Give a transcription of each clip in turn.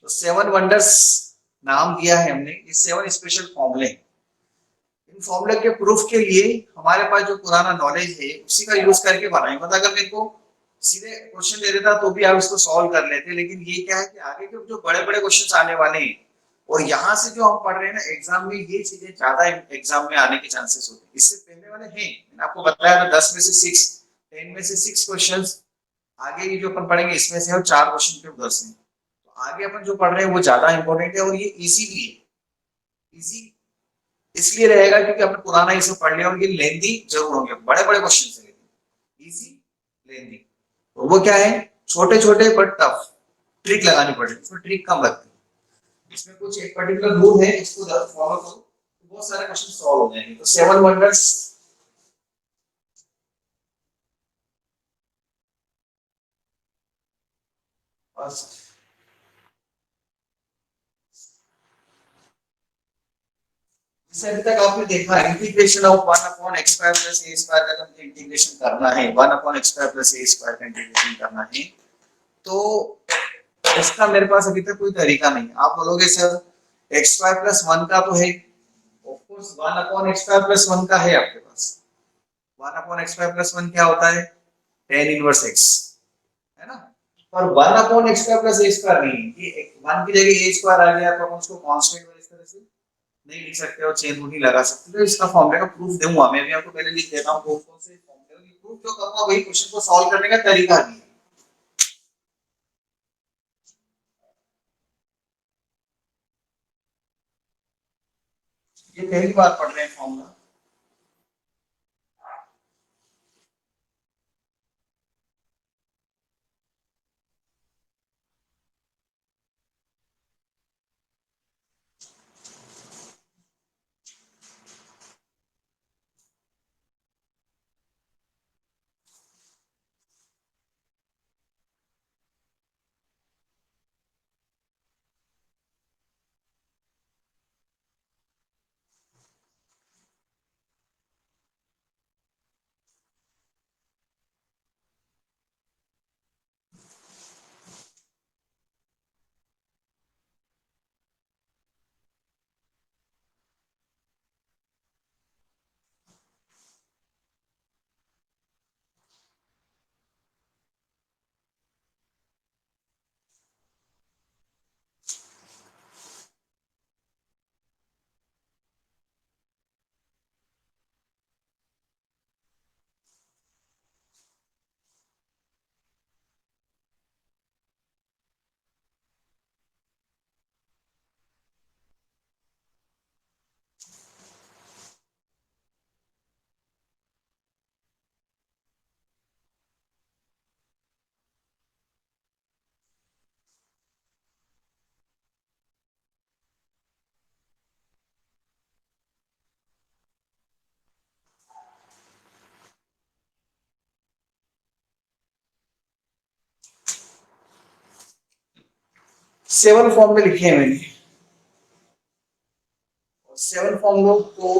तो 7 वंडर्स नाम दिया है हमने, ये 7 स्पेशल फॉर्मूले। इन फॉर्मूले के प्रूफ के लिए हमारे पास जो पुराना नॉलेज है उसी का यूज करके बनाए। मतलब अगर मेरे को सीधे क्वेश्चन दे देता तो भी आप इसको सॉल्व कर लेते, लेकिन ये क्या है कि आगे के जो बड़े बड़े क्वेश्चन आने वाले हैं और यहाँ से जो हम पढ़ रहे हैं ना एग्जाम में, ये चीजें ज्यादा एग्जाम में आने के चांसेस होते हैं। इससे पहले वाले हैं, मैंने आपको बताया था 10 में से 6, 10 में से 6 क्वेश्चन आगे ये जो अपन पढ़ेंगे इसमें से, और 4 क्वेश्चन के उधर से। तो आगे अपन जो पढ़ रहे हैं वो ज्यादा इंपॉर्टेंट है और ये इजी भी है। इजी इसलिए रहेगा क्योंकि आपने पुराना ये सब पढ़ लिया, और ये लेंदी जरूर होंगे, बड़े बड़े क्वेश्चन है, इजी लेंदी। तो वो क्या है, छोटे छोटे बट टफ, ट्रिक लगानी पड़ेगी, इसमें ट्रिक कम लगती है। इसमें कुछ एक पर्टिकुलर रूल है, इसको फॉलो करो तो बहुत सारे क्वेश्चन सॉल्व हो जाएंगे। तो 7 वंडर्स जैसे अभी तक आपने देखा है integration of 1 upon x square plus a square का हमको इंटीग्रेशन करना है, 1 upon x square plus a square का इंटीग्रेशन करना है। तो इसका मेरे पास अभी तक कोई तरीका नहीं। आप बोलोगे सर x स्क्वायर प्लस 1 का तो है, of course 1 upon x square plus 1 का है आपके पास। 1 अपॉन x स्क्वायर प्लस 1 क्या होता है, tan इनवर्स x, है ना। पर 1 upon x square plus a square नहीं है, कि 1 की जगह a स्क्वायर आ गया तो हम उसको कांस्टेंट इस तरह से नहीं लिख सकते और चेन रूल नहीं लगा सकते। तो इसका फॉर्मूले का प्रूफ दूंगा मैं भी आपको, पहले लिख देता हूं कौन कौन से फॉर्मूले की प्रूफ जो करूंगा, वही क्वेश्चन को सॉल्व करने का तरीका भी है। ये पहली बार पढ़ रहे हैं फॉर्मूला। सेवन फॉर्मूले लिखे हैं मैंने, 7 फॉर्मूलों को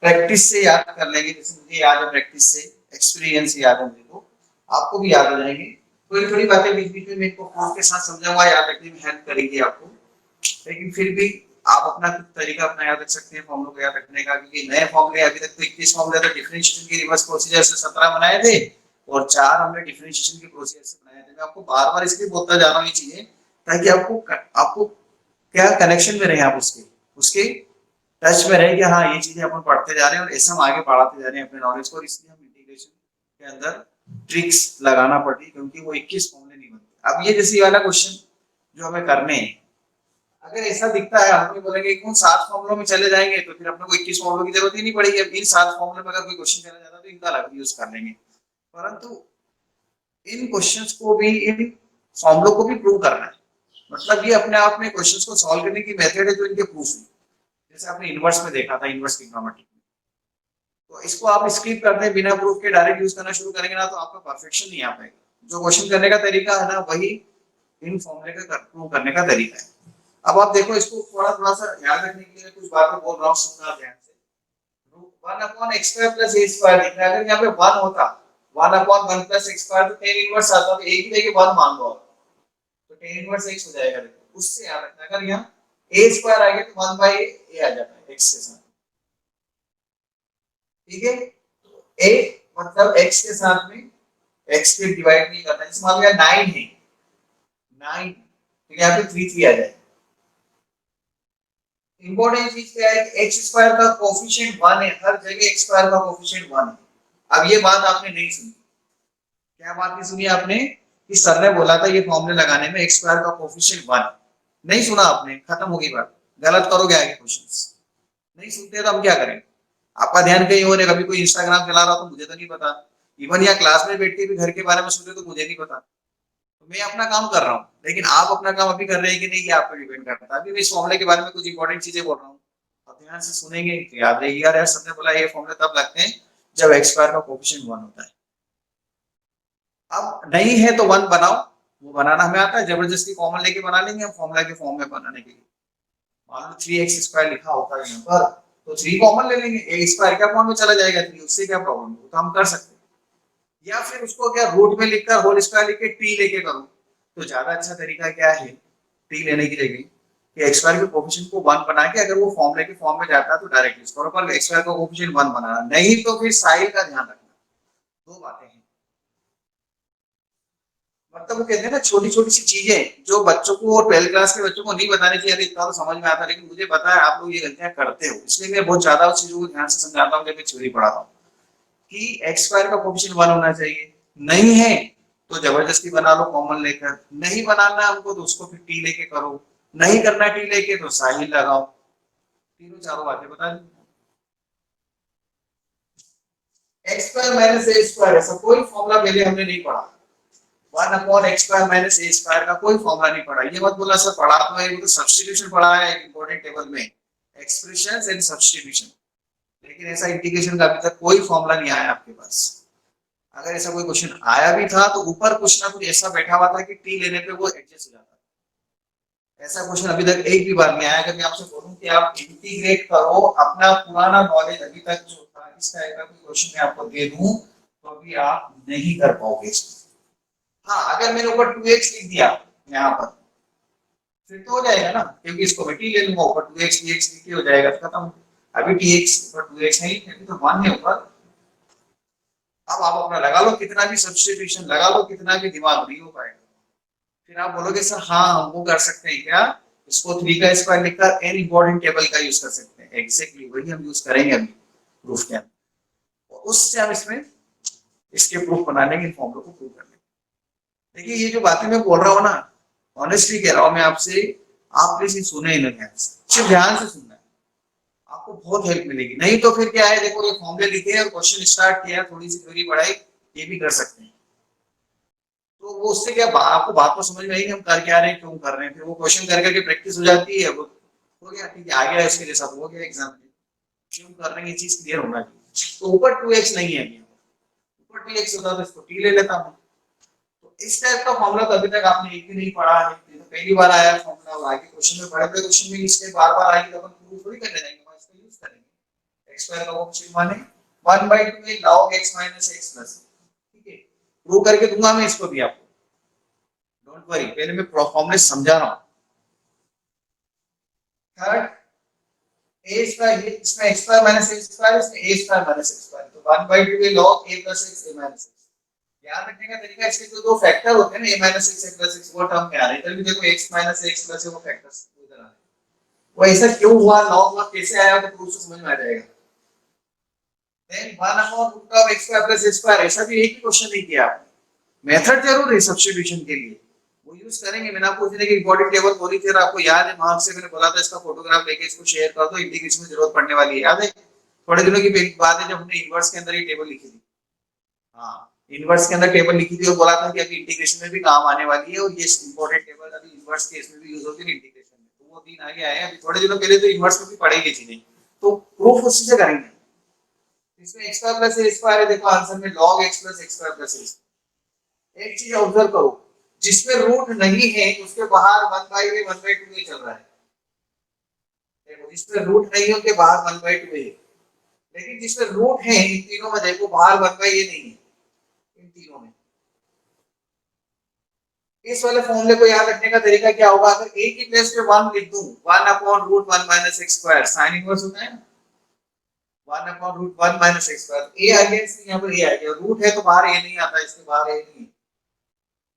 प्रैक्टिस से याद कर लेंगे। जैसे मुझे याद है प्रैक्टिस से, एक्सपीरियंस से याद है मुझे, तो आपको भी याद हो जाएंगे। थोड़ी थोड़ी बातें बीच बीच में मैं इसको प्रूफ के साथ समझाऊंगा, याद रखने में हेल्प करेगी आपको। लेकिन फिर भी आप अपना कुछ तरीका अपना याद रख सकते हैं फॉर्मूलों को याद रखने का, क्योंकि नए फॉर्मूले अभी तक तो 21 फॉर्मूले तो डिफरेंशिएशन की रिवर्स प्रोसीजर से 17 बनाए थे, और 4 हमने डिफरेंशिएशन के प्रोसीजर से बनाए थे। मैं आपको बार बार इसलिए बोलता जा रहा हूँ ये चीजें, ताकि आपको आपको क्या कनेक्शन में रहे, आप उसके उसके टच में रहे कि हाँ ये चीजें अपन पढ़ते जा रहे हैं और ऐसे हम आगे बढ़ाते जा रहे हैं अपने नॉलेज को। इसलिए हम इंटीग्रेशन के अंदर ट्रिक्स लगाना पड़ती, क्योंकि वो 21 फॉर्मूले नहीं बनते। अब ये जैसे वाला क्वेश्चन जो हमें करने हैं, अगर ऐसा दिखता है हम बोलेंगे कौन 7 फॉर्मूलों में चले जाएंगे तो फिर अपने को 21 फॉर्मूलों की जरूरत ही नहीं पड़ेगी। अब इन 7 फॉर्मूले में अगर कोई क्वेश्चन चला जाता है तो इनका अलग यूज कर लेंगे, परंतु इन क्वेश्चंस को भी, इन फॉर्मूलों को भी प्रूव करना है। मतलब ये अपने आप में क्वेश्चंस को सॉल्व करने की मेथड है जो इनके प्रूफ है। जैसे आपने इनवर्स में देखा था, इनवर्स ट्रिग्नोमेट्री में, तो इसको आप स्किप करते हैं बिना प्रूफ के डायरेक्ट यूज करना शुरू करेंगे ना, तो आपका परफेक्शन नहीं आ पाएगा। जो क्वेश्चन करने का तरीका है ना, वही इन फॉर्मूले का प्रूव करने का तरीका है। अब आप देखो, इसको थोड़ा थोड़ा सा याद रखने के लिए कुछ बातें बोल रहा हूँ, सुनना ध्यान से। 1 upon x square plus a square दिख रहा है, अगर यहाँ पे 1 होता, 1 अपॉन 1 प्लस x स्क्वायर, तो tan इनवर्स आता, तो a की जगह 1 मान लो आप, तो tan इनवर्स x हो जाएगा। देखो उससे याद रखना। अगर यहाँ ए स्क्वायर आ गया तो 1/a आ जाता है एक्स के साथ, ठीक है। ए मतलब एक्स के साथ में एक्स के डिवाइड नहीं करना। जैसे मान लिया 9 है, 9 तो यहाँ पे 3 आ जाएगा। इंपॉर्टेंट चीज क्या है कि एक्स स्क्वायर का कोफिशिएंट 1 है, हर जगह एक्स स्क्वायर का कोफिशिएंट 1 है। अब ये बात आपने नहीं सुनी। क्या बात नहीं सुनी आपने? कि सर ने बोला था ये फॉर्मूले लगाने में एक्स स्क्वायर का कोफिशिएंट 1, नहीं सुना आपने, खत्म हो गई बात। गलत करोगे आगे क्वेश्चंस, नहीं सुनते तो हम क्या करें? आपका ध्यान कहीं और है, कभी कोई इंस्टाग्राम चला रहा हो तो मुझे तो नहीं पता, इवन या क्लास में बैठ के भी घर के बारे में सोचे तो मुझे नहीं पता। तो मैं अपना काम कर रहा हूँ, लेकिन आप अपना काम अभी कर रहे हैं कि नहीं, ये आप पे डिपेंड करता है। अभी मैं इस फॉर्मूले के बारे में कुछ इंपॉर्टेंट चीजें बोल रहा हूँ, आप ध्यान से सुनेंगे तो याद रहेगी। यार सर ने बोला ये फॉर्मूले तब लगते हैं जब एक्स स्क्वायर का कोफिशिएंट 1 होता है। अब नहीं है तो 1 बनाओ, वो बनाना हमें आता है, जबरदस्ती कॉमन लेके बना लेंगे हम फॉर्मूला के फॉर्म में बनाने के लिए। मान लो 3x स्क्वायर लिखा होता है यहाँ पर, तो 3 कॉमन ले लेंगे, ए स्क्वायर क्या फॉर्म में चला जाएगा 3, उससे क्या प्रॉब्लम है, तो हम कर सकते हैं। या फिर उसको क्या रूट में लिखकर होल स्क्वायर लिख के टी लेके करो, तो ज्यादा अच्छा तरीका क्या है टी लेने की जगह कि एक्स स्क्वायर के कोफिशिएंट को 1 बना के, अगर वो फॉर्मूले के फॉर्म में जाता है तो डायरेक्ट यूज करो, पर एक्स स्क्वायर का कोफिशिएंट 1 बनाना, नहीं तो फिर साइन का ध्यान रखना। दो बातें हैं, मतलब वो कहते हैं ना छोटी छोटी सी चीजें जो बच्चों को, 12th क्लास के बच्चों को नहीं बतानी चाहिए, इतना तो समझ में आता है, लेकिन मुझे पता है आप लोग ये गलतियां करते हो, इसलिए मैं बहुत ज्यादा उस चीजों को ध्यान से समझाता हूँ जब मैं थ्योरी पढ़ाता हूँ कि एक्स स्क्वायर का कोफिशिएंट 1 होना चाहिए। नहीं है तो जबरदस्ती बना लो कॉमन लेकर, नहीं बनाना हमको तो उसको फिर टी लेके करो, नहीं करना टी लेके तो साइन लगाओ। तीनों चारों बातें बता दी। X square minus a square ऐसा कोई फॉर्मूला पहले हमने नहीं पढ़ा। 1/x² माइनस ए स्क्वायर का कोई फॉर्मूला नहीं पढ़ा। ये मत बोला सर पढ़ा तो है, वो तो सब्स्टिट्यूशन पढ़ा है इंपॉर्टेंट टेबल में, एक्सप्रेशंस एंड सब्स्टिट्यूशन, लेकिन ऐसा इंटीग्रेशन का अभी तक कोई फॉर्मूला नहीं आया आपके पास। अगर ऐसा कोई क्वेश्चन आया भी था तो ऊपर कुछ ना कुछ ऐसा बैठा हुआ था कि टी लेने पे वो एडजस्ट हो जाता। ऐसा क्वेश्चन अभी तक एक भी बार नहीं आया। अगर मैं आपसे बोलूं कि आप इंटीग्रेट करो अपना पुराना नॉलेज अभी तक जो था, इस टाइप का कोई क्वेश्चन मैं आपको दे दूं तो अभी आप नहीं कर पाओगे। हाँ, अगर मैंने ऊपर 2x लिख दिया यहाँ पर फिर तो हो जाएगा ना, क्योंकि इसको मैं t ले लूंगा, ऊपर 2x dx लिख के हो जाएगा, तो खत्म। अभी tx ऊपर 2x नहीं, अभी तो 1 है ऊपर। अब आप अपना लगा लो, कितना भी सब्स्टिट्यूशन लगा लो, कितना भी दिमाग नहीं हो पाएगा। फिर आप बोलोगे सर हाँ हम वो कर सकते हैं क्या, इसको 3 का स्क्वायर लिखकर n इंपॉर्टेंट टेबल का यूज कर सकते हैं। एग्जैक्टली वही हम यूज करेंगे अभी प्रूफ के अंदर, उससे हम इसमें इसके प्रूफ बना लेंगे, इन फॉर्मूलों को प्रूव कर लेंगे। देखिए ये जो बातें मैं बोल रहा हूँ ना, ऑनेस्टली कह रहा हूँ मैं आपसे, आप प्लीज सुने ही ध्यान से, सिर्फ ध्यान से सुनना है, आपको बहुत हेल्प मिलेगी। नहीं तो फिर क्या है, देखो ये फॉर्मूले लिखे हैं और क्वेश्चन स्टार्ट किया, थोड़ी सी थ्योरी पढ़ाई, ये भी कर सकते हैं, तो वो उससे क्या आपको बात को समझ में आएगी हम कर क्या रहे हैं, क्यों कर रहे हैं, फिर वो क्वेश्चन कर करके प्रैक्टिस हो जाती है, वो हो गया ठीक है, आ गया इसके जैसा हो गया एग्जाम में, क्यों कर रहे हैं ये चीज क्लियर होना चाहिए। तो ऊपर 2x नहीं है, ऊपर 2x होता तो इसको t ले लेता हूं। तो इस टाइप का फॉर्मूला तो अभी तक आपने एक भी नहीं पढ़ा है, तो पहली बार आया फॉर्मूला, और आगे क्वेश्चन में बड़े बड़े क्वेश्चन में इसलिए बार बार आएगी तो अपन प्रूफ थोड़ी करने जाएंगे, हम इसको यूज करेंगे। x स्क्वायर का ऑप्शन माने 1/2 log x minus x plus, ठीक है, प्रूव करके दूंगा मैं इसको भी आपको, डोंट वरी, पहले मैं फॉर्मूले समझा रहा हूं। थर्ड a स्क्वायर, इसमें x square minus a square, इसमें a square minus x square, तो 1/2 log a plus x a minus x। याद रखने का तरीका, इसके जो दो फैक्टर होते हैं ना a minus x a plus x, वो टर्म में आ रहे हैं, इधर भी देखो x minus x plus है, वो फैक्टर्स इधर आ रहे हैं। वो ऐसा क्यों हुआ, लॉग में कैसे आया, तो प्रूफ से समझ में आ जाएगा। Then 1/√x square plus a square, ऐसा भी एक ही क्वेश्चन नहीं किया आपने, मेथड जरूर है सब्स्टिट्यूशन के लिए, वो यूज करेंगे। मैंने आपको उसने की इंपॉर्टेंट टेबल बोली थी, आपको याद है, मार्क्स से मैंने बोला था इसका फोटोग्राफ लेके इसको शेयर कर दो, इंटीग्रेशन में जरूरत पड़ने वाली है, याद है? थोड़े दिनों की बात है जब हमने इनवर्स के अंदर ये टेबल लिखी थी। हाँ, इनवर्स के अंदर टेबल लिखी थी और बोला था कि अभी इंटीग्रेशन में भी काम आने वाली है, और ये इंपॉर्टेंट टेबल अभी इनवर्स केस में भी यूज होती है इंटीग्रेशन में, तो वो दिन आगे आए। अभी थोड़े दिनों पहले तो इनवर्स में भी पढ़ेगी चीजें, तो प्रूफ उसी से करेंगे। इसमें x square plus a square है, देखो आंसर में log x plus x square plus a। एक चीज ऑब्जर्व करो, जिसमें रूट नहीं है उसके बाहर 1/a 1/2a चल रहा है, देखो जिसमें रूट नहीं है उसके बाहर 1/2a है, लेकिन जिसमें रूट है इन तीनों में देखो बाहर 1/a नहीं है, इन तीनों में। इस वाले फॉर्मूले को याद रखने का तरीका क्या होगा, अगर a की प्लेस पे 1 लिख दूं, 1 upon root 1 minus x square, sine inverse होता है ना, 1 upon root 1 minus x square, a आ गया, इसलिए यहाँ पर a आ गया, रूट है तो बाहर a नहीं आता, इसके बाहर a नहीं है,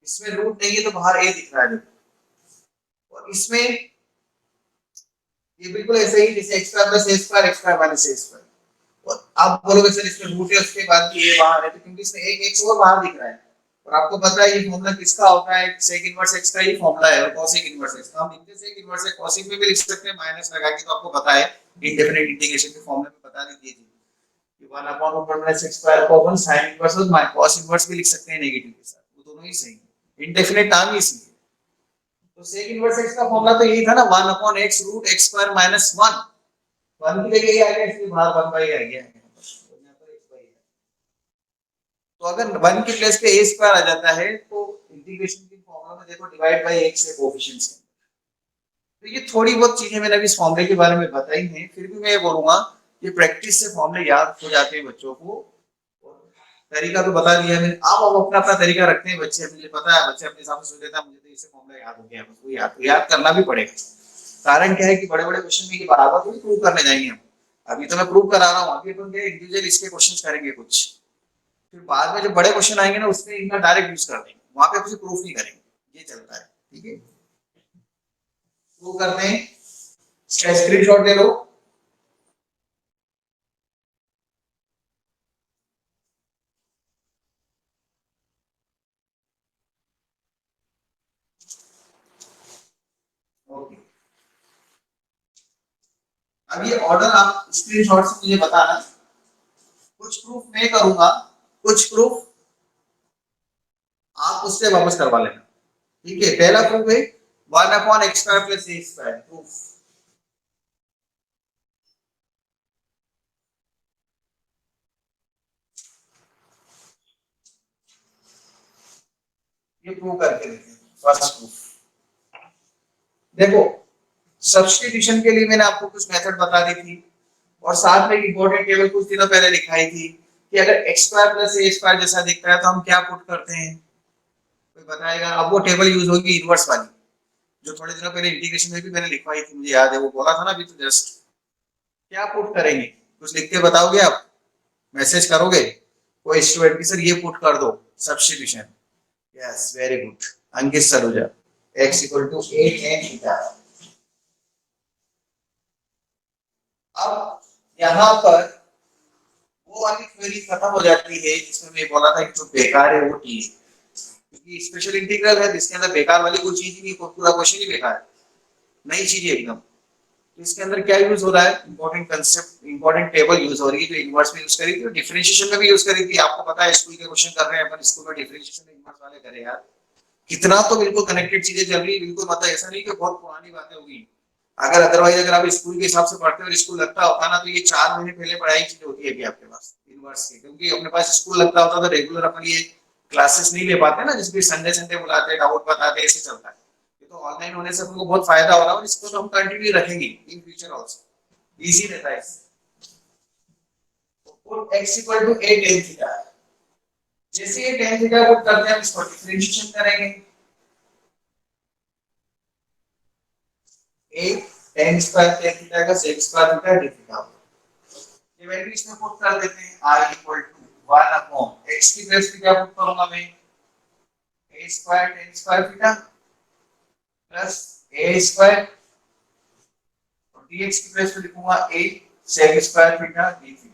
इसमें रूट नहीं है तो बाहर a दिख रहा है, और इसमें ये बिल्कुल ऐसे ही जैसे x square plus a square, x square minus a square, और आप बोलोगे सर इसमें रूट है उसके बाद भी ये बाहर है, तो क्योंकि इसमें एक x और बाहर दिख रहा है, और आपको पता है ये फॉर्मूला किसका होता है, सेक इनवर्स x का ही फॉर्मूला है, और कोसेक इनवर्स x का हम लिखते हैं, सेक इनवर्स x कोसेक में भी लिख सकते हैं माइनस लगा के, तो आपको पता है इंडेफिनिट इंटीग्रेशन के फॉर्मूले में बता दीजिए जी कि 1 upon root 1 minus x square को अपन sin इनवर्स और cos इनवर्स भी लिख सकते हैं नेगेटिव के साथ, वो दोनों ही सही है, इंडेफिनिट नाम ही इसलिए, तो सेक इनवर्स x का फॉर्मूला तो यही था ना, 1 upon x root x square minus 1, 1 की जगह ये आ गया, इसलिए बाहर 1 बाई आ गया, तो यहां पर x बाई है, तो अगर 1 की प्लेस पे a स्क्वायर आ जाता है तो इंटीग्रेशन की फॉर्मूला में देखो डिवाइड बाय x है कोएफिशिएंट्स के, तो ये थोड़ी बहुत चीजें मैंने अभी इस फॉर्मूले के बारे में बताई हैं, फिर भी मैं ये बोलूंगा ये प्रैक्टिस से फॉर्मूले याद हो जाते हैं बच्चों को, और तरीका तो बता दिया मैंने, आप अपना अपना तरीका रखते हैं बच्चे, मुझे पता है बच्चे अपने हिसाब से सोच लेता है मुझे तो इससे फॉर्मूला याद हो गया, बस वो याद करना भी पड़ेगा, कारण क्या है कि बड़े बड़े क्वेश्चन में ये बराबर थोड़ी प्रूव करने जाएंगे हम, अभी तो मैं प्रूव करा रहा हूँ, आगे अपन इंडिविजुअल इसके क्वेश्चंस करेंगे कुछ, फिर बाद में जब बड़े क्वेश्चन आएंगे ना उसमें इनका डायरेक्ट यूज कर देंगे, वहां पे कुछ प्रूफ नहीं करेंगे, ये चलता है, ठीक है, प्रूव करते हैं, स्क्रीनशॉट ले लो, ओके, अब ये ऑर्डर आप स्क्रीनशॉट से मुझे बताना, कुछ प्रूफ मैं करूंगा, कुछ प्रूफ आप उससे वापस करवा लेना, ठीक है, पहला प्रूफ है 1 upon x square plus a square, proof, ये प्रूव करके देखें, फर्स्ट प्रूफ, देखो सब्स्टिट्यूशन के लिए मैंने आपको कुछ मेथड बता दी थी, और साथ में इंपॉर्टेंट टेबल कुछ दिनों पहले दिखाई थी कि अगर x square plus a square जैसा दिखता है तो हम क्या पुट करते हैं, कोई बताएगा, अब वो टेबल यूज होगी इनवर्स वाली, जो थोड़े दिनों पहले इंटीग्रेशन में भी मैंने लिखवाई थी, मुझे याद है, वो बोला था ना अभी तो जस्ट, क्या पुट करेंगे, कुछ लिख के बताओगे आप, मैसेज करोगे कोई स्टूडेंट की सर ये पुट कर दो substitution, yes very good Ankit Saruja, x equal to 8 tan theta, अब यहाँ पर वो वाली क्वेरी खत्म हो जाती है जिसमें मैं बोला था कि जो बेकार है वो टी है, क्योंकि स्पेशल इंटीग्रल है जिसके अंदर बेकार वाली कोई चीज ही नहीं, पूरा क्वेश्चन ही बेकार है, नई चीज है एकदम, तो इसके अंदर क्या यूज हो रहा है, important concept, important table use हो रही है, जो इनवर्स में यूज करी थी, डिफरेंशिएशन में भी यूज करी थी, आपको पता है स्कूल के क्वेश्चन कर रहे हैं अपन, स्कूल में डिफरेंशिएशन इनवर्स वाले करे यार, कितना तो बिल्कुल कनेक्टेड चीजें चल रही है, बिल्कुल मतलब ऐसा नहीं कि बहुत पुरानी बातें होगी, अगर अदरवाइज अगर आप स्कूल के हिसाब से पढ़ते हो, स्कूल लगता होता ना, तो ये 4 महीने पहले पढ़ाई चीजें होती है अभी आपके पास इनवर्स की, क्योंकि अपने पास स्कूल लगता होता तो रेगुलर अपन ये क्लासेस नहीं ले पाते ना, जिसमें संडे संडे बुलाते हैं, डाउट बताते हैं, ऐसे चलता है, ये तो ऑनलाइन होने से हमको बहुत फायदा हो रहा है, और इसको तो हम कंटिन्यू रखेंगे इन फ्यूचर आल्सो, इजी रहता है इससे, तो x equal to 8 tan theta, जैसे ये tan थीटा पुट करते हैं हम इसको डिफरेंशिएशन करेंगे, 8 tan स्क्वायर tan थीटा का sec square theta d theta, ये वैल्यू इसमें पुट कर देते हैं, r equal to 1 upon x की प्लेस पे क्या पुट करूंगा मैं, a square tan square theta plus a square, और dx की प्लेस पे लिखूंगा a sec square theta d theta,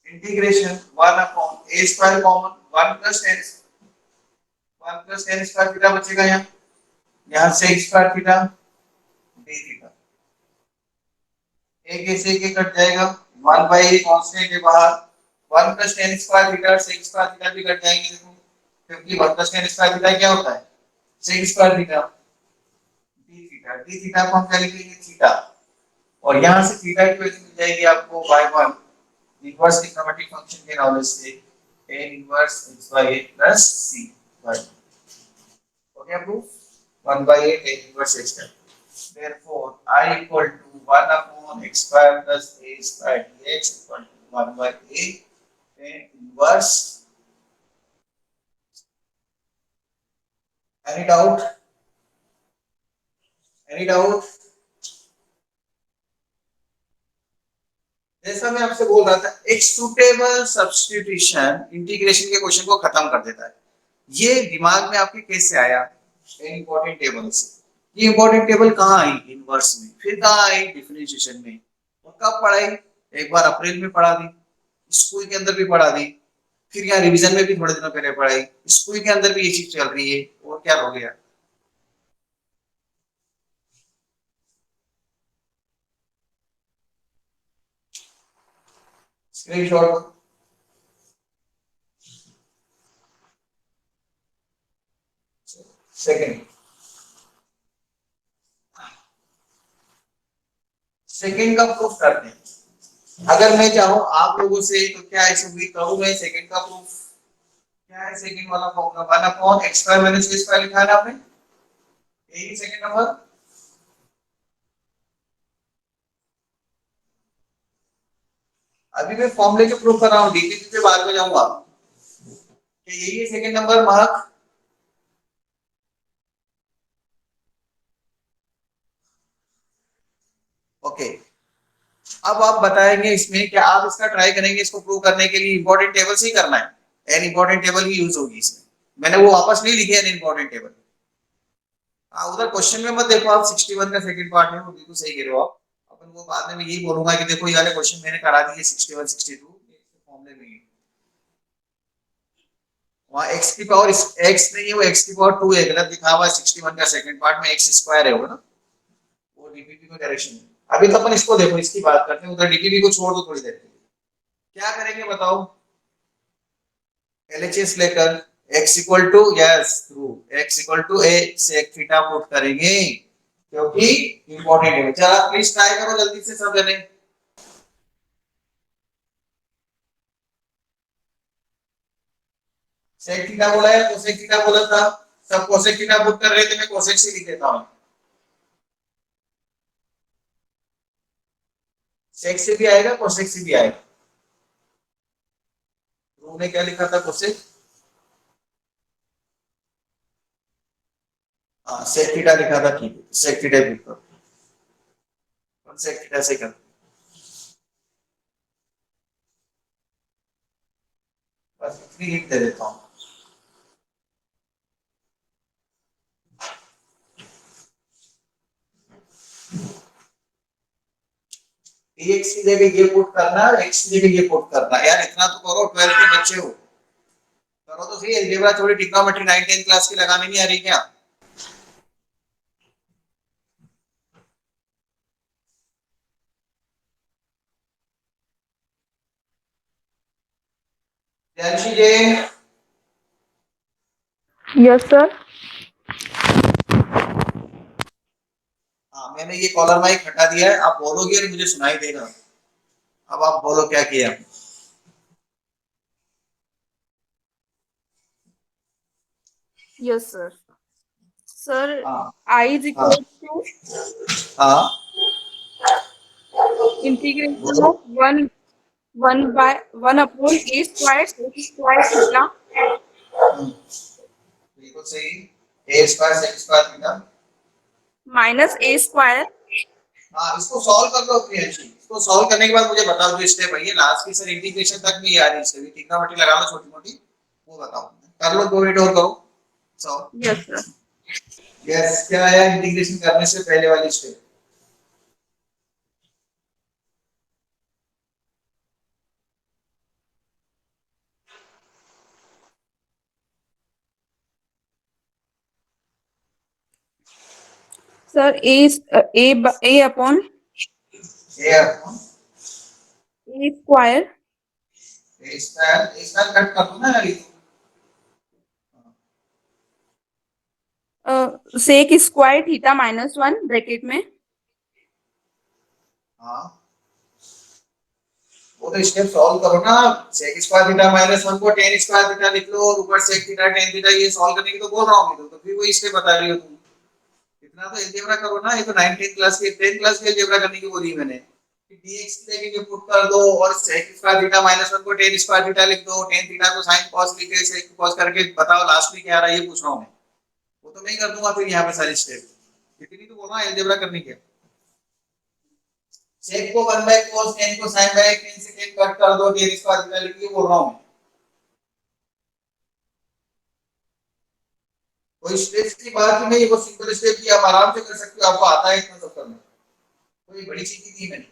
integration 1 upon a square common, 1 plus tan 1 plus tan square theta बचेगा, यहाँ sec square theta d theta, एक ऐसे एक cut जाएगा, 1 बाई कांस्टेंट है बाहर, 1 plus tan square theta sec square theta भी cut जाएंगे, देखो क्योंकि 1 प्लस tan स्क्वायर थीटा क्या होता है, sec square theta, d theta को हम क्या लिखेंगे थीटा, और यहाँ से थीटा की वैल्यू मिल जाएगी आपको बाय 1 इनवर्स ट्रिग्नोमेट्रिक फंक्शन के नॉलेज से, tan inverse x by a plus c by, हो गया proof 1 by a tan inverse x का, therefore I equal to 1 upon x square plus a square dx equal to 1 by a tan inverse any doubt? Any doubt? जैसा मैं आपसे बोल रहा था, एक सुटेबल सब्स्टिट्यूशन इंटीग्रेशन के क्वेश्चन को खत्म कर देता है। ये दिमाग में आपके कैसे आया? इंपॉर्टेंट टेबल से। ये इंपॉर्टेंट टेबल कहाँ आई? इनवर्स में। फिर कहाँ आई? डिफरेंशिएशन में। और कब पढ़ाई? एक बार अप्रैल में पढ़ा दी, स्कूल के अंदर भी पढ़ा दी, फिर यहाँ रिवीजन में भी थोड़े दिनों पहले पढ़ाई, स्कूल के अंदर भी ये चीज चल रही है। और क्या हो गया? स्क्रीनशॉट। सेकंड, सेकंड का प्रूफ करते हैं। अगर मैं चाहूं आप लोगों से, तो क्या ऐसे भी करूं मैं सेकंड का प्रूफ? क्या है सेकंड वाला formula? 1 upon x square minus b square लिखा है ना आपने, यही सेकंड नंबर। अभी मैं फॉर्मूले के प्रूफ कर रहा हूँ, डीटीपी पे बाद में जाऊंगा। क्या यही है सेकंड नंबर मार्क? ओके। अब आप बताएंगे इसमें, क्या आप इसका ट्राई करेंगे इसको प्रूव करने के लिए? इंपॉर्टेंट टेबल से ही करना है, an important table he use होगी इसमें। मैंने वो वापस नहीं लिखे एन इंपॉर्टेंट टेबल। हाँ, उधर क्वेश्चन में मत देखो आप, 61 का सेकंड पार्ट है, वो बिल्कुल सही कह रहे हो आप। अपन वो बाद में मैं यही बोलूंगा कि देखो ये वाले क्वेश्चन मैंने करा दिए 61 62 फॉर्मूले में ही। वहाँ एक्स की पावर एक्स नहीं है, वो एक्स की पावर 2 है, गलत लिखा हुआ है। 61 का सेकंड पार्ट में एक्स स्क्वायर है वो ना, वो डीपीपी को डायरेक्शन है। अभी तो अपन इसको देखो, इसकी बात करते हैं, उधर डीपीपी को छोड़ दो थोड़ी देर के लिए। क्या करेंगे बताओ? एलएचएस लेकर x equal to, yes, through x equal to a sec theta put करेंगे, क्योंकि इंपॉर्टेंट है। चला प्लीज ट्राई करो जल्दी से सब जने। sec थीटा बोला है, cosec थीटा बोला था, सब cosec थीटा पुट कर रहे थे, मैं cosec से लिख देता हूं। sec से भी आएगा, cosec से भी आएगा। ध्रुव ने क्या लिखा था? cosec। हाँ, sec थीटा लिखा था, ठीक है, sec थीटा पुट कर, sec थीटा से कर। बस इतनी हिंट दे देता हूं। एक्स की जगह ये पुट करना, एक्स की जगह ये पुट करना। यार इतना तो करो, 12th के बच्चे हो, करो तो सही। अलजेब्रा थोड़ी ट्रिग्नोमेट्री 9 10 क्लास की लगाने नहीं आ रही क्या? जानशी जी। Yes sir. हाँ, मैंने ये कॉलर माइक हटा दिया है, आप बोलोगे और मुझे सुनाई देगा। अब आप बोलो क्या किया। Yes sir. सर हाँ आई इज हाँ इक्वल टू हाँ, इंटीग्रेशन बोलो। Of one one by one upon a square square theta बिल्कुल सही। A square sec square theta. Minus a square. हाँ, इसको सॉल्व कर लो प्रियंशी। इसको सॉल्व करने के बाद मुझे बताओ जो स्टेप है, ये लास्ट की सर इंटीग्रेशन तक भी आ रही है, इससे भी ट्रिग्नोमेट्री लगा लो छोटी मोटी, वो बताओ। कर लो, 2 मिनट और करो सॉल्व। Yes sir. यस, क्या आया इंटीग्रेशन करने से पहले वाली step? Sir a upon a a square square, square cut कर दो ना यार ये तो। Sec square theta minus one bracket में हाँ, वो तो स्टेप सॉल्व करो ना। sec स्क्वायर थीटा माइनस 1 को tan स्क्वायर थीटा लिख लो, और ऊपर sec थीटा tan थीटा, ये सॉल्व करने की तो बोल रहा हूं मैं तो फिर वही स्टेप बता रही हो तुम। इतना तो अलजेब्रा करो ना, ये तो 19th क्लास की 10th क्लास की अलजेब्रा करने की बोली मैंने कि dx की जगह ये पुट कर दो, और sec स्क्वायर थीटा माइनस 1 को tan स्क्वायर थीटा लिख दो, tan थीटा को sin cos लिख के sec cos करके बताओ लास्ट में क्या आ रहा है, ये पूछ रहा हूं मैं। वो तो मैं ही कर दूंगा फिर यहाँ पे सारी स्टेप। इतनी तो बोलना अलजेब्रा करनी क्या। सेक को 1 बाय cos tan को sin बाय tan से tan कट कर दो, ये इसका अधिकार लिखिए बोल रहा हूँ मैं। कोई स्ट्रेस की बात ही नहीं, वो सिंपल स्टेप की आप आराम से कर सकते हो, आपको आता है इतना सब करना, कोई बड़ी चीज नहीं है।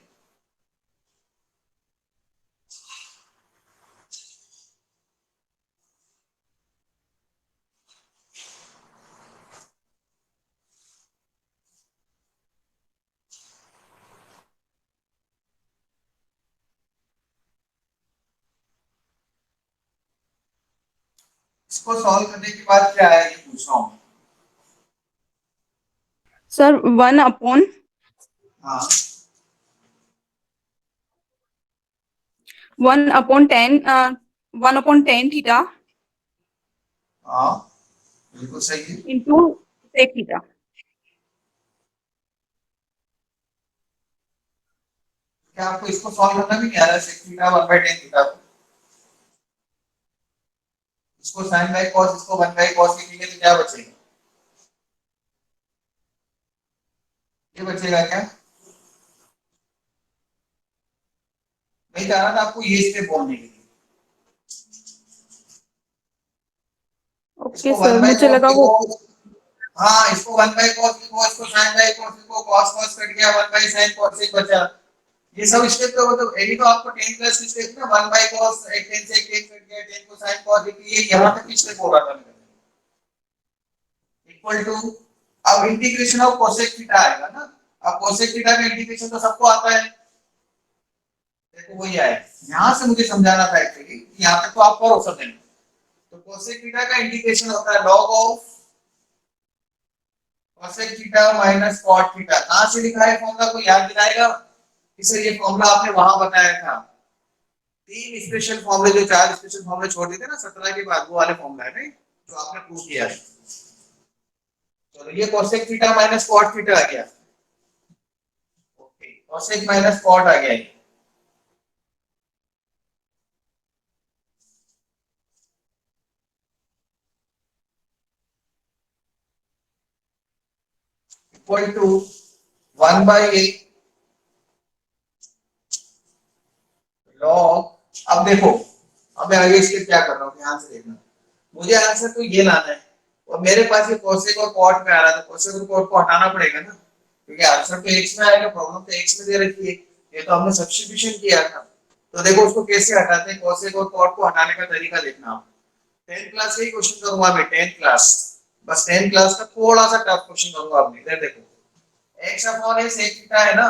इसको सॉल्व करने के बाद क्या है ये पूछ रहा हूँ। Sir, 1 upon हाँ 1 upon 10 theta हाँ बिल्कुल सही है। into sec theta. क्या आपको इसको सॉल्व करना भी नहीं आ रहा है, sec theta 1 by tan theta को। इसको sin बाय cos, इसको 1 बाय cos लिखेंगे तो क्या बचेगा, ये बचेगा क्या। मैं चाह रहा था आपको ये स्टेप बोलने के लिए। Okay, इसको sir. 1 बाय मुझे cos लगा वो लिखो। हाँ इसको 1 बाय cos लिखो, इसको sin बाय cos लिखो, cos cos कट गया, 1 बाय sin cos एक बचा। ये सब स्टेप तो मतलब यही तो आपको 10 प्लस स्टेप ना, 1 बाय cos 10 से 1 कट गया, 10 को sin cos लिख लिए, यहां तक स्टेप हो रहा था मेरा। इक्वल टू, अब इंटीग्रेशन ऑफ cosec थीटा आएगा ना। अब cosec थीटा का इंटीग्रेशन तो सबको आता है, देखो वही आया। यहां से मुझे समझाना था एक्चुअली, यहां तक तो आप करो सब दिन। तो cosec थीटा का इंटीग्रेशन होता है log of cosec theta minus cot theta. कहां से लिखा है फॉर्मूला, को याद दिलाएगा कि सर ये फॉर्मूला आपने वहां बताया था। तीन स्पेशल फॉर्मूले, जो चार स्पेशल फॉर्मूले छोड़ देते ना 17 के बाद, वो वाले फॉर्मूला है नहीं जो आपने प्रूव किया है। चलो ये cosec theta minus cot theta आ गया। ओके cosec माइनस cot आ गया, इक्वल टू 1 बाय 8 लॉग। अब देखो, अब मैं आगे इसके क्या कर रहा हूँ ध्यान से देखना। मुझे आंसर तो ये लाना है, और मेरे पास ये cosec और cot में आ रहा था, cosec और cot को हटाना पड़ेगा ना, क्योंकि आंसर तो x में आएगा, प्रॉब्लम तो x में दे रखी है, ये तो हमने सब्स्टिट्यूशन किया था। तो देखो उसको कैसे हटाते हैं, cosec और cot को हटाने का तरीका देखना आप। 10th क्लास का ही क्वेश्चन करूंगा मैं, 10th क्लास, बस 10th क्लास का थोड़ा सा टफ क्वेश्चन करूंगा आपने। इधर देखो x upon a sec theta है ना,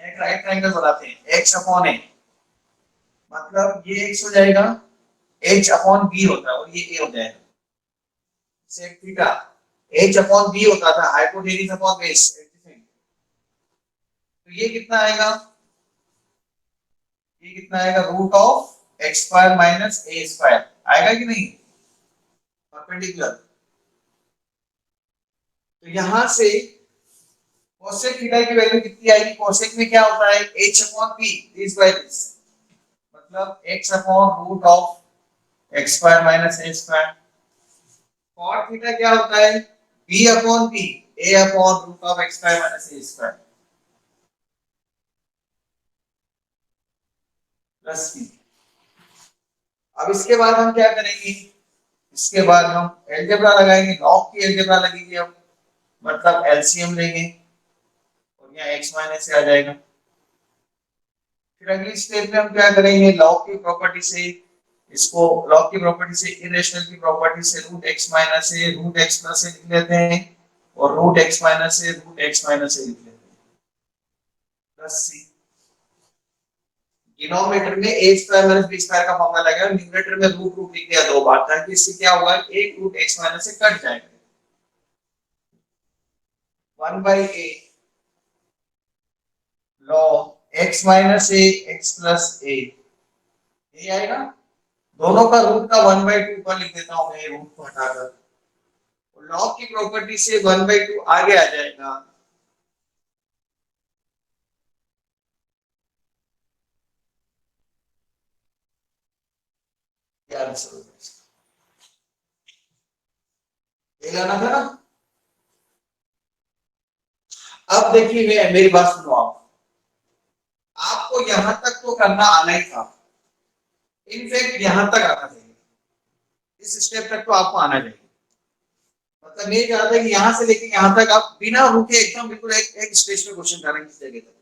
एक राइट ट्रायंगल बनाते हैं, x अपॉन a मतलब ये x हो जाएगा, h अपॉन b होता है और ये a हो जाएगा sec theta. h upon b होता था हाइपोटेन्यूज अपॉन बेस, तो ये कितना आएगा, ये कितना आएगा, root of x square minus a square आएगा कि नहीं, परपेंडिकुलर। तो यहां से cosec थीटा की वैल्यू कितनी आएगी, cosec में क्या होता है h upon p, this by this, मतलब x upon root of x square minus a square. cot theta क्या होता है b upon p, a upon root of x square minus a square plus p। अब इसके बाद हम क्या करेंगे, इसके बाद हम अलजेब्रा लगाएंगे, लॉग की अलजेब्रा लगेगी अब, मतलब एलसीएम लेंगे और यहाँ x माइनस से आ जाएगा। फिर अगली स्टेप में हम क्या करेंगे, लॉग की प्रॉपर्टी से इसको, लॉग की प्रॉपर्टी से इरेशनल की प्रॉपर्टी से रूट एक्स माइनस से रूट एक्स प्लस से लिख लेते हैं, और रूट एक्स माइनस से रूट एक्स माइनस से लिख लेते हैं प्लस सी। डिनोमिनेटर में ए स्क्वायर माइनस बी स्क्वायर का फॉर्मूला लगेगा, न्यूमरेटर में रूट रूट लिख दिया दो बार, ताकि इससे क्या होगा, एक रूट एक्स माइनस से कट जाएगा, 1 बाय ए log x माइनस ए एक्स प्लस ए, ये आएगा। दोनों का रूट का 1/2 पर लिख देता हूं मैं, रूट को हटाकर, लॉग की प्रॉपर्टी से 1/2 आगे आ जाएगा। ये आंसर हो जाएगा, ये लाना था ना। अब देखिए मेरी बात सुनो आप, आपको यहां तक तो करना आना ही था, इनफैक्ट यहां तक आना चाहिए, इस स्टेप तक तो आपको आना चाहिए। मतलब ये चाहता है कि यहां से लेके यहां तक आप बिना रुके एकदम बिल्कुल एक स्टेज पे क्वेश्चन करेंगे इस जगह तक।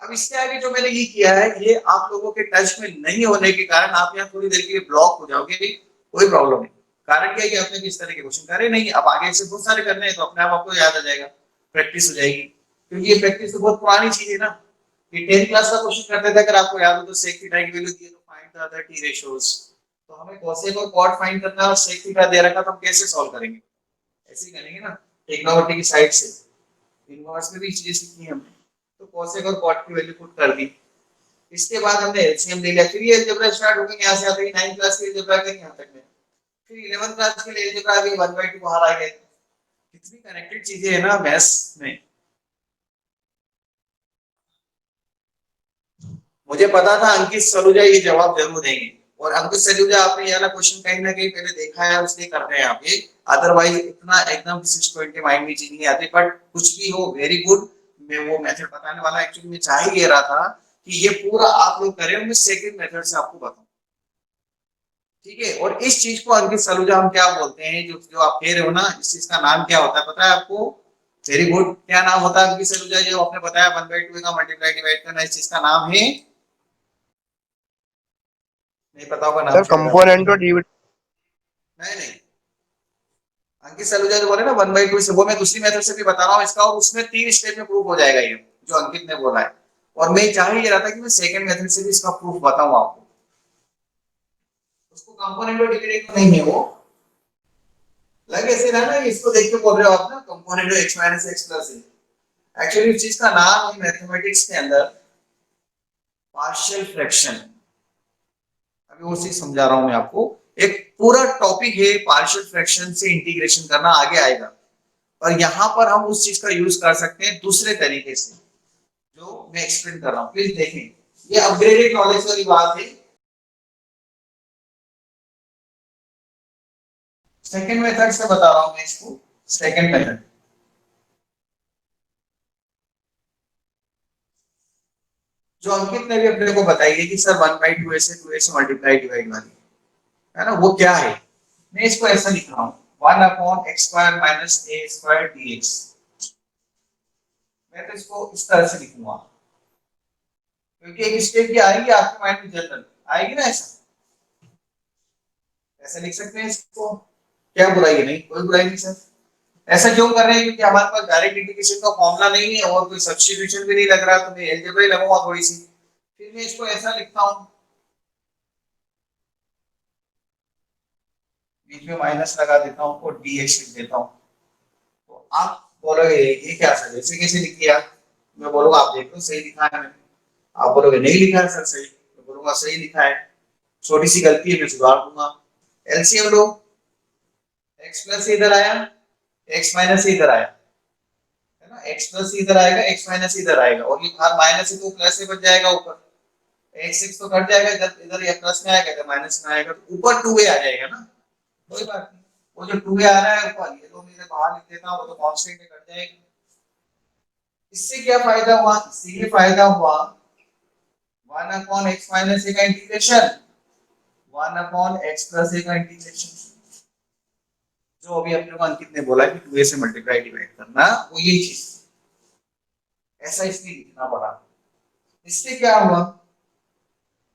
अब इससे आगे जो मैंने ये किया है, ये आप लोगों के टच में नहीं होने के कारण आप यहाँ थोड़ी देर के लिए ब्लॉक हो जाओगे, कोई प्रॉब्लम नहीं। कारण क्या है कि आपने किस तरह के क्वेश्चन करे नहीं, अब आगे से बहुत सारे करने हैं तो अपने आप आपको याद आ जाएगा, प्रैक्टिस हो जाएगी, क्योंकि ये प्रैक्टिस तो बहुत पुरानी चीज है ना। ये 10th क्लास का क्वेश्चन करते थे, अगर आपको याद हो तो सेक थीटा की वैल्यू दी है तो find the other T ratios, तो हमें कोसेक और कॉट फाइंड करना है और सेक थीटा दे रखा तो हम कैसे सॉल्व करेंगे, ऐसे ही करेंगे ना, टेक्नोमेट्री की साइड से। इनवर्स में भी चीजें सीखी हैं हमने, तो कोसेक और कॉट की वैल्यू पुट कर दी। इसके बाद हमने एलसीएम ले लिया, फिर ये अलजेब्रा स्टार्ट हो गया, यहाँ से आते ही 9th क्लास के अलजेब्रा के यहाँ तक में, फिर 11th क्लास के लिए अलजेब्रा भी 1/2 बाहर आ गए। कितनी कनेक्टेड चीजें है ना मैथ्स में। मुझे पता था अंकित सलूजा ये जवाब जरूर देंगे, और अंकित सलूजा आपने ये वाला क्वेश्चन कहीं ना कहीं पहले देखा है, इसलिए कर रहे हैं आप ये, अदरवाइज इतना एकदम 620 माइंड में चीज नहीं आती, बट कुछ भी हो वेरी गुड। मैं वो मेथड बताने वाला एक्चुअली मैं चाह ही ये रहा था कि ये पूरा आप लोग करें, मैं सेकंड मेथड से आपको बताऊं, ठीक है। और इस चीज को अंकित सलूजा हम क्या बोलते हैं, जो जो आप कह रहे हो ना, इस चीज का नाम क्या होता है पता है आपको? वेरी गुड, क्या नाम होता है अंकित सलूजा, जो आपने बताया 1/2 का मल्टीप्लाई डिवाइड करना, इस चीज का नाम है? नहीं पता होगा नाम सर शायद आपको। कंपोनेंट और डिविड। नहीं नहीं, अंकित सलूजा जो बोले ना 1/2 से, वो मैं दूसरी मेथड से भी बता रहा हूँ इसका, और उसमें 3 स्टेप में प्रूफ हो जाएगा ये, जो अंकित ने बोला है। और मैं चाह ही रहा था कि मैं सेकंड मेथड से भी इसका प्रूफ बताऊं आपको। उसको कंपोनेंट और डिविडेंड नहीं है वो, लग ऐसे रहा ना, इसको देख के बोल रहे हो आप ना component x minus x plus है। एक्चुअली इस चीज का नाम है मैथमेटिक्स के अंदर पार्शियल फ्रैक्शन। अभी वो चीज समझा रहा हूं मैं आपको, एक पूरा टॉपिक है पार्शियल फ्रैक्शन से इंटीग्रेशन करना, आगे आएगा। और यहां पर हम उस चीज का यूज कर सकते हैं दूसरे तरीके से, जो मैं एक्सप्लेन कर रहा हूं, प्लीज देखें, ये अपग्रेडेड नॉलेज वाली बात है। सेकंड मेथड से बता रहा हूं मैं इसको, सेकंड मेथड जो अंकित ने भी अपने को बताई है कि सर 1/2 से 2 से मल्टीप्लाई डिवाइड वाली, है ना, वो क्या है? मैं इसको ऐसा लिख रहा हूँ 1/x² माइनस a² dx। मैं तो इसको इस तरह से लिखूंगा, क्योंकि एक स्टेप की आएगी आपके माइंड में जनरल आएगी ना, ऐसा ऐसा लिख सकते हैं इसको, क्या बुराई है? नहीं, कोई बुराई नहीं सर। ऐसा क्यों कर रहे हैं? क्योंकि हमारे पास डायरेक्ट इंटीग्रेशन का फॉर्मूला नहीं है और कोई सब्स्टिट्यूशन भी नहीं लग रहा, तो मैं अलजेब्रा ही लगाऊंगा थोड़ी सी। फिर मैं इसको ऐसा लिखता हूँ, बीच में माइनस लगा देता हूँ और dx लिख देता हूँ। तो आप बोलोगे ये क्या सर, ऐसे कैसे लिख दिया? मैं बोलूंगा आप देख लो सही लिखा है मैंने। आप बोलोगे नहीं लिखा है सर सही, मैं बोलूंगा सही लिखा है, छोटी सी गलती है मैं सुधार दूंगा। एलसीएम लो, x प्लस इधर आया, x माइनस इधर आया, है ना, x प्लस इधर आएगा, x माइनस इधर आएगा, और ये माइनस है तो प्लस से बच जाएगा ऊपर, x x तो कट जाएगा, इधर इधर ये प्लस में आएगा, इधर माइनस में आएगा, तो ऊपर 2a आ जाएगा ना, कोई बात नहीं। वो जो 2a आ रहा है ऊपर, ये तो मैं बाहर लिख देता हूं, वो तो कांस्टेंट में कट जाएगा। इससे क्या फायदा हुआ? इससे ये फायदा हुआ 1/x माइनस a का इंटीग्रेशन, 1/x प्लस a का इंटीग्रेशन, जो अभी अपने को अंकित ने बोला कि 2a से मल्टीप्लाई डिवाइड करना, वो यही चीज, ऐसा इसलिए लिखना पड़ा। इससे क्या हुआ?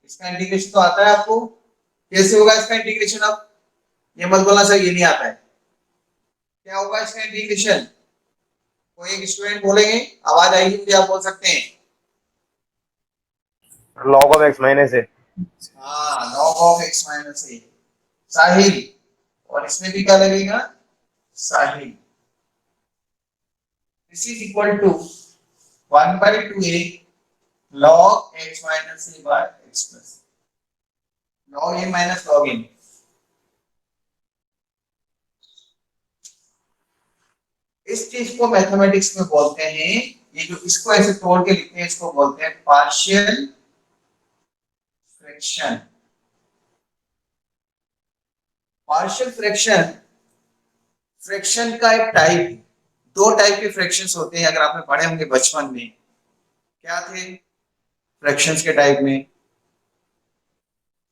इसका इंटीग्रेशन तो आता है आपको, कैसे होगा इसका इंटीग्रेशन? अब ये मत बोलना सर ये नहीं आता है, क्या होगा इसका इंटीग्रेशन? कोई एक स्टूडेंट बोलेंगे, आवाज आएगी मुझे, आप बोल सकते हैं। लॉग ऑफ एक्स माइनस है। हाँ, log of x minus a, Sahil, और इसमें भी क्या लगेगा? Sahil. This is equal to 1/2a log x minus a by x plus log a minus log a। इस चीज को मैथमेटिक्स में बोलते हैं, ये जो इसको ऐसे तोड़ के लिखते हैं इसको बोलते हैं partial fraction. Partial fraction fraction का एक टाइप, दो टाइप के फ्रैक्शंस होते हैं, अगर आपने पढ़े होंगे बचपन में। क्या थे फ्रैक्शंस के टाइप में?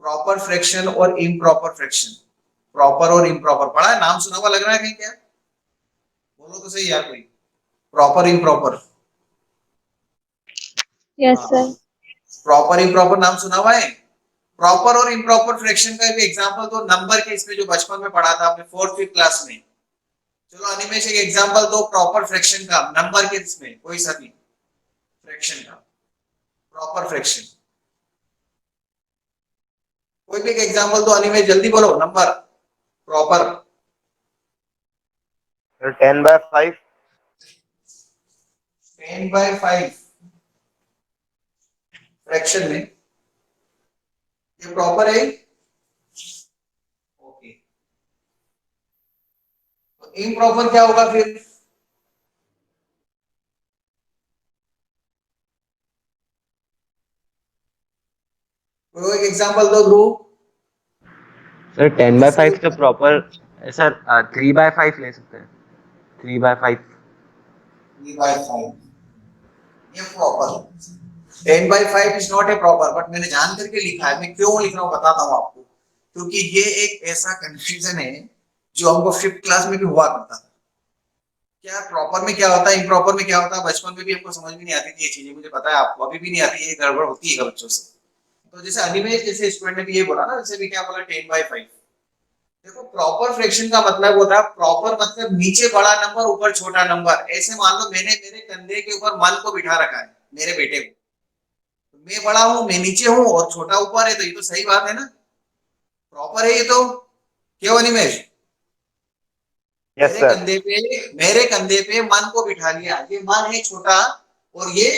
प्रॉपर फ्रैक्शन और इम्प्रॉपर फ्रैक्शन। प्रॉपर और इम्प्रॉपर पढ़ा है, नाम सुना हुआ लग रहा है कहीं? क्या बोलो तो सही यार कोई। Proper improper. Yes, हाँ, sir. प्रॉपर इम्प्रॉपर नाम सुना हुआ है। प्रॉपर और इम्प्रॉपर फ्रैक्शन का एक एग्जांपल दो नंबर के, इसमें जो बचपन में पढ़ा था आपने 4th क्लास में। चलो अनिमेश एक एग्जांपल दो प्रॉपर फ्रैक्शन का, नंबर के इसमें कोई सा भी फ्रैक्शन का, प्रॉपर फ्रैक्शन। कोई भी एक एग्जांपल दो अनिमेश, जल्दी बोलो नंबर प्रॉपर। 10/5। 10/5 फ्रैक्शन में ये प्रॉपर है। ओके, तो इम्प्रॉपर क्या होगा फिर? कोई एक एग्जांपल दो ध्रुव। सर 10/5 तो प्रॉपर सर 3/5 ले सकते हैं। 3/5। 3/5 ये proper. 10/5 is not a proper, but मैंने जान करके लिखा है। मैं क्यों लिख रहा हूँ बताता हूँ आपको, क्योंकि ये एक ऐसा कंफ्यूजन है जो हमको 5th क्लास में भी हुआ करता था। क्या प्रॉपर में क्या होता है, इम्प्रॉपर में क्या होता है, बचपन में भी हमको समझ में नहीं आती थी ये चीजें। मुझे पता है आपको अभी भी नहीं आती, ये गड़बड़ होती है बच्चों से। तो जैसे अनिमेश जैसे स्टूडेंट ने भी ये बोला ना, जैसे भी क्या बोला 10/5। देखो प्रॉपर फ्रैक्शन का मतलब होता है, प्रॉपर मतलब नीचे बड़ा नंबर ऊपर छोटा नंबर। ऐसे मान लो मैंने मेरे कंधे के ऊपर मन को बिठा रखा है, मेरे बेटे को। तो मैं बड़ा हूं, मैं नीचे हूं और छोटा ऊपर है, तो ये तो सही बात है ना, प्रॉपर है ये तो। क्यों अनिमेश? यस मेरे सर। कंधे पे, मेरे कंधे पे मन को बिठा लिया, ये मन है छोटा और ये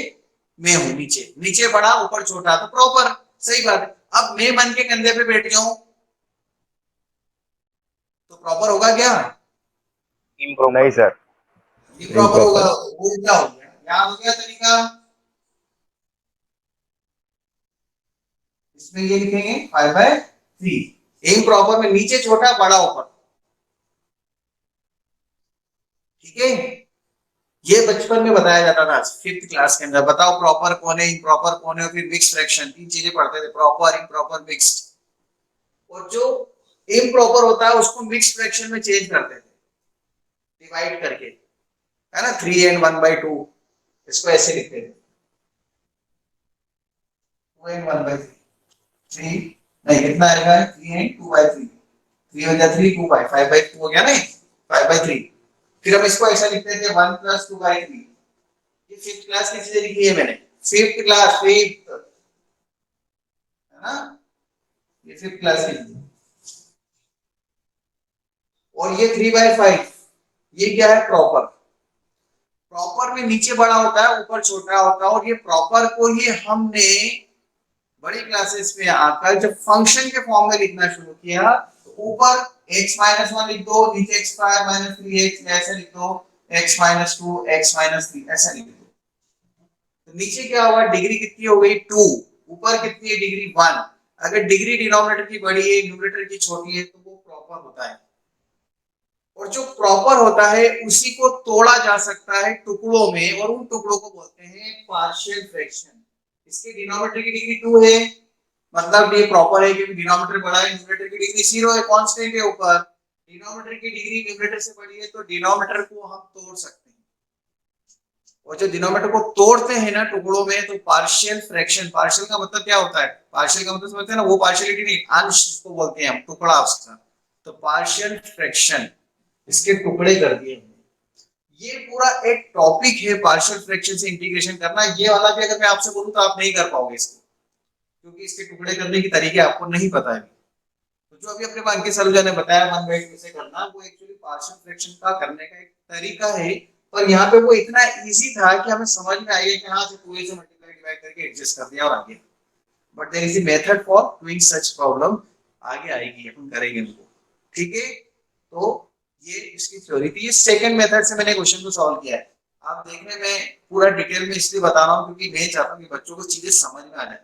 मैं हूं नीचे, नीचे बड़ा ऊपर छोटा, तो प्रॉपर सही बात है। अब मैं मन के कंधे पे बैठ जाऊं तो प्रॉपर होगा क्या? नहीं सर, इम्प्रॉपर होगा। इम्प्रॉपर। उल्टा हो गया, याद हो गया तरीका। इसमें ये लिखेंगे 5/3। इम्प्रॉपर में नीचे छोटा बड़ा ऊपर। ठीक है, ये बचपन में बताया जाता था 5th क्लास के अंदर। बताओ प्रॉपर कौन है, इम्प्रॉपर कौन है, और फिर मिक्स फ्रैक्शन, तीन चीजें पढ़ते थे, प्रॉपर इम्प्रॉपर मिक्स्ड। और जो इम्प्रॉपर होता है उसको मिक्स फ्रैक्शन में चेंज करते थे, डिवाइड करके, है ना, 3 and 1/2। इसको ऐसे लिखते थे 2 and 1/3। 3 नहीं, कितना आएगा 3 and 2/3। 3 हो गया 3, 2 बाई 5/2 हो गया नहीं, 5/3। फिर हम इसको ऐसा लिखते थे 1 + 2/3। ये 5th क्लास की चीजें लिखी है मैंने, 5th क्लास 5th, है ना, ये 5th क्लास की चीजें। और ये 3/5 ये क्या है? प्रॉपर। प्रॉपर में नीचे बड़ा होता है ऊपर छोटा होता है, और ये प्रॉपर को ही हमने बड़ी क्लासेस में आकर जब फंक्शन के फॉर्म में लिखना शुरू किया, तो ऊपर x-1 लिख दो, नीचे x² - 3x ऐसे लिख दो, x-2 x-3 ऐसा लिख दो। तो नीचे क्या हुआ, डिग्री कितनी हो गई 2, ऊपर कितनी है डिग्री 1। अगर डिग्री डिनोमिनेटर की बड़ी है न्यूमरेटर की छोटी है तो वो प्रॉपर होता है। और जो प्रॉपर होता है उसी को तोड़ा जा सकता है टुकड़ों में, और उन टुकड़ों को बोलते हैं पार्शियल फ्रैक्शन। इसके डिनोमिनेटर की डिग्री 2 है, मतलब ये प्रॉपर है क्योंकि डिनोमिनेटर बड़ा है, न्यूमरेटर की डिग्री 0 है, कांस्टेंट है ऊपर। डिनोमिनेटर की डिग्री न्यूमरेटर से बड़ी है तो डिनोमिनेटर को हम तोड़ सकते हैं। और जो डिनोमिनेटर को तोड़ते हैं ना टुकड़ों में, तो पार्शियल फ्रैक्शन, पार्शियल का मतलब क्या होता है, पार्शियल का मतलब समझते हैं ना, वो पार्शियलिटी नहीं, अंश जिसको बोलते हैं हम, टुकड़ा उसका। तो पार्शियल फ्रैक्शन, इसके टुकड़े कर दिए। ये पूरा एक टॉपिक है पार्शियल फ्रैक्शन से इंटीग्रेशन करना। ये वाला भी अगर मैं आपसे बोलूं तो आप नहीं कर पाओगे इसको, क्योंकि इसके टुकड़े करने की तरीके आपको नहीं पता है। तो जो अभी अपने अंकित सलूजा ने बताया 1/2 कैसे करना, वो एक्चुअली पार्शियल फ्रैक्शन का करने का एक तरीका है। और यहाँ पे वो इतना इजी था कि हमें समझ में आई है कि हाँ, से 2a से मल्टीप्लाई डिवाइड करके एडजस्ट कर दिया और आगे। But there is a method for doing such problem, आगे आएगी, अपन करेंगे उनको। ठीक है, तो ये इसकी थ्योरी थी। ये सेकंड मेथड से मैंने क्वेश्चन को सॉल्व किया है। आप देखने में पूरा डिटेल में इसलिए बता रहा हूँ क्योंकि मैं चाहता हूँ कि बच्चों को चीजें समझ में आ जाए।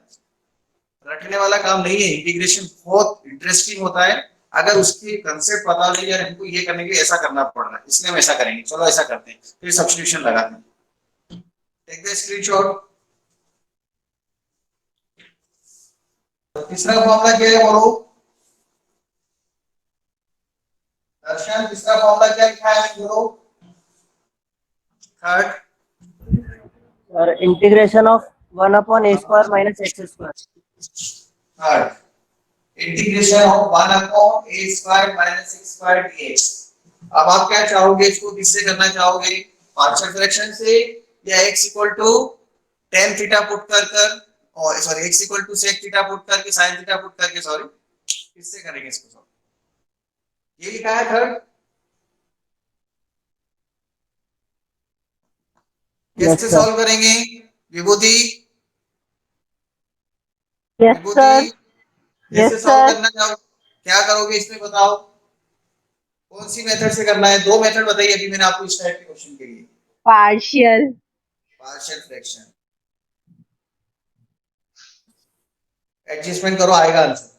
रटने वाला काम नहीं है, इंटीग्रेशन बहुत इंटरेस्टिंग होता है अगर उसकी कंसेप्ट पता लगे यार हमको ये करने के लिए ऐसा करना पड़ रहा है, इसलिए हम ऐसा करेंगे। चलो ऐसा करते हैं, फिर सब्स्टिट्यूशन लगाते हैं। Take the screenshot. तीसरा फॉर्मूला क्या है बोलो दर्शन, तीसरा फॉर्मूला क्या लिखा है बोलो। थर्ड और integration of 1/a² - x²। Integration of 1/a² - x² dx। अब आप क्या चाहोगे, इसको किससे करना चाहोगे, पार्शियल फ्रैक्शन से या x equal to tan theta put कर और sorry x equal to sec theta put करके sin थीटा पुट करके, सॉरी किससे करेंगे इसको सॉल्व, ये लिखा है थर्ड। कैसे सॉल्व करेंगे विभूति, यस सर। कैसे सॉल्व करना चाहो, क्या करोगे इसमें बताओ, कौन सी मेथड से करना है, दो मेथड बताइए अभी मैंने आपको इस टाइप के क्वेश्चन के लिए। partial पार्शियल फ्रैक्शन, एडजस्टमेंट करो आएगा answer,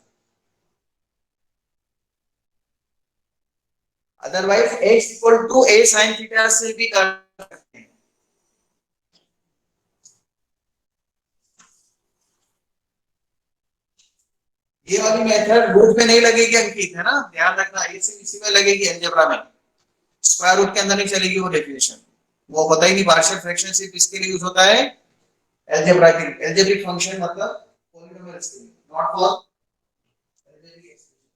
otherwise x equal to a sin theta से भी कर सकते हैं। ये वाली मेथड रूट में नहीं लगेगी अंकित, है ना, ध्यान रखना, इसी में लगेगी अलजेब्रा में, स्क्वायर रूट के अंदर नहीं चलेगी वो डेफिनेशन, वो पता ही नहीं। पार्शियल फ्रैक्शन सिर्फ इसके लिए यूज होता है, अलजेब्रा के लिए, अलजेब्रिक फंक्शन मतलब पॉलिनोमियल्स के लिए, not for algebraic expression.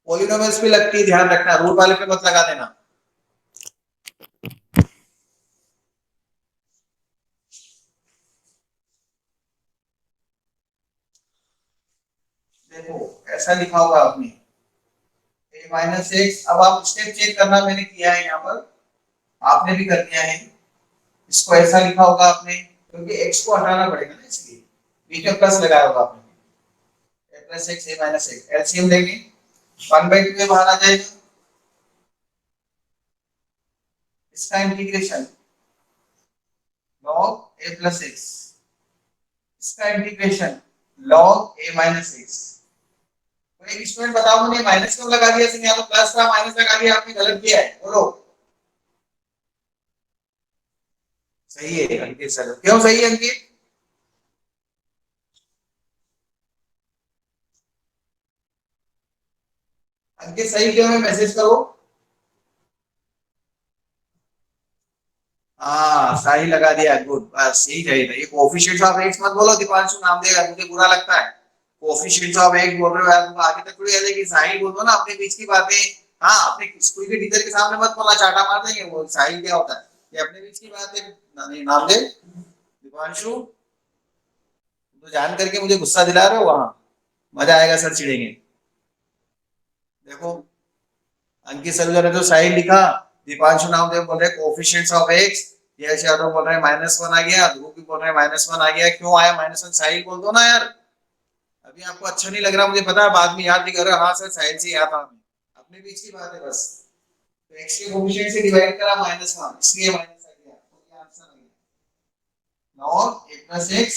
Polynomials पे लगती है, ध्यान रखना, रूट वाले पे मत लगा देना। देखो ऐसा लिखा होगा आपने a माइनस एक्स, अब आप स्टेप चेक करना, मैंने किया है यहाँ पर, आपने भी कर दिया है, इसको ऐसा लिखा होगा आपने, क्योंकि x को हटाना पड़ेगा ना, इसलिए बीच में प्लस लगाया होगा आपने, a plus x a minus x, LCM लेंगे 1/2 में बाहर आ जाएगा, इसका integration log a plus x, इसका integration log a minus x. एक स्टूडेंट बताओ मुझे माइनस क्यों लगा दिया, यहाँ तो प्लस था माइनस लगा दिया, आपने गलत किया है, बोलो। सही है अंकित सर, क्यों सही है अंकित, अंकित सही क्यों है, मैसेज करो। हाँ सही लगा दिया, गुड, बस यही चाहिए था। ये कोएफिशिएंट्स ऑफ एक्स मत बोलो, दीपांशु नाम देगा, मुझे बुरा लगता है। कोएफिशिएंट्स ऑफ एक्स बोल रहे हो यार, तुम आगे तक थोड़ी याद है कि साहिल बोल दो ना, अपने बीच की बातें। हाँ अपने स्कूल के टीचर के सामने मत बोलना, चाटा मार देंगे, वो साहिल क्या होता है, ये अपने बीच की बात है। नाम दे दीपांशु, तो जान करके मुझे गुस्सा दिला रहे हो, वहां मजा आएगा, सर चिढ़ेंगे। देखो अंकित सर ने तो साहिल लिखा, दीपांशु नामदेव बोल रहे कोएफिशिएंट्स ऑफ एक्स, यश यादव बोल रहे -1 आ गया, ध्रुव भी बोल रहे -1 आ गया, क्यों आया -1, साहिल बोल दो ना यार। अभी आपको अच्छा नहीं लग रहा मुझे पता है, बाद में याद भी कर रहे हो, हाँ सर साहिल से याद था, अपने बीच की बात है बस। तो एक्स के कोएफिशिएंट से डिवाइड करा -1, इसलिए माइनस आ गया, तो ये आंसर आ गया log a plus x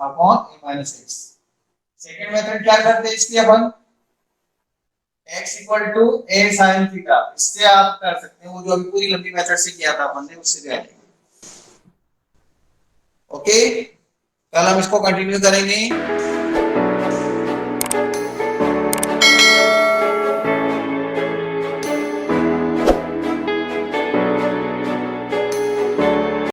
upon a minus x। Second method क्या करते हैं इसकी, अपन x equal to a sin theta, इससे आप कर सकते हैं, वो जो अभी पूरी लंबी मेथड से किया था अपन ने, उससे भी आएगा। ओके कल हम इसको कंटिन्यू करेंगे।